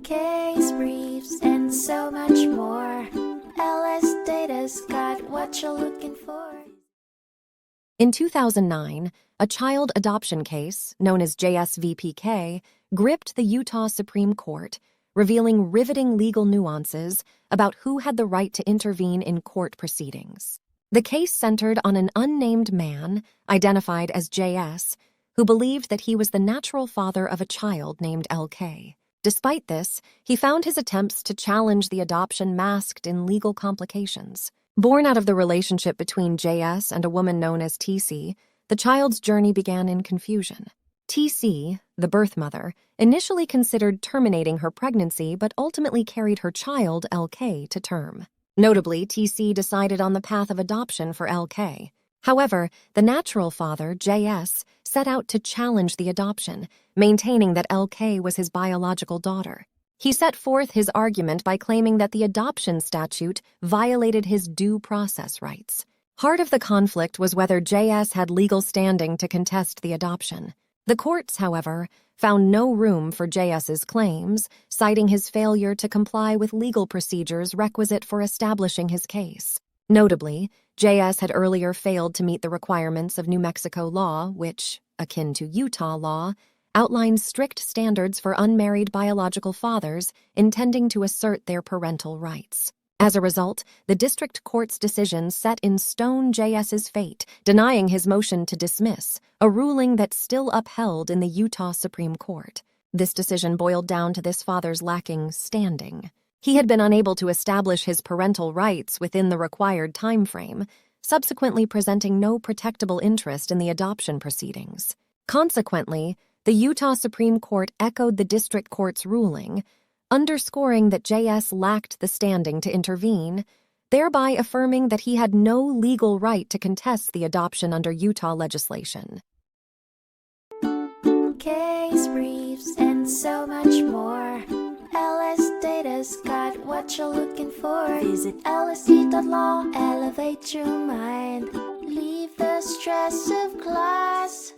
case briefs, and so much more. LSData's got what you're looking for. In 2009, a child adoption case, known as JSVPK, gripped the Utah Supreme Court, revealing riveting legal nuances about who had the right to intervene in court proceedings. The case centered on an unnamed man, identified as JS, who believed that he was the natural father of a child named LK. Despite this, he found his attempts to challenge the adoption masked in legal complications. Born out of the relationship between JS and a woman known as TC, the child's journey began in confusion. TC, the birth mother, initially considered terminating her pregnancy but ultimately carried her child, LK, to term. Notably, TC decided on the path of adoption for LK. However, the natural father, JS, set out to challenge the adoption, maintaining that LK was his biological daughter. He set forth his argument by claiming that the adoption statute violated his due process rights. Heart of the conflict was whether JS had legal standing to contest the adoption. The courts, however, found no room for JS's claims, citing his failure to comply with legal procedures requisite for establishing his case. Notably, JS had earlier failed to meet the requirements of New Mexico law, which, akin to Utah law, outlines strict standards for unmarried biological fathers intending to assert their parental rights. As a result, the district court's decision set in stone JS's fate, denying his motion to dismiss, a ruling that's still upheld in the Utah Supreme Court. This decision boiled down to this father's lacking standing. He had been unable to establish his parental rights within the required time frame, subsequently presenting no protectable interest in the adoption proceedings. Consequently, the Utah Supreme Court echoed the district court's ruling, underscoring that JS lacked the standing to intervene, thereby affirming that he had no legal right to contest the adoption under Utah legislation. Case briefs, and so much more. LSData's got what you're looking for. Visit lsd.law, elevate your mind. Leave the stress of class.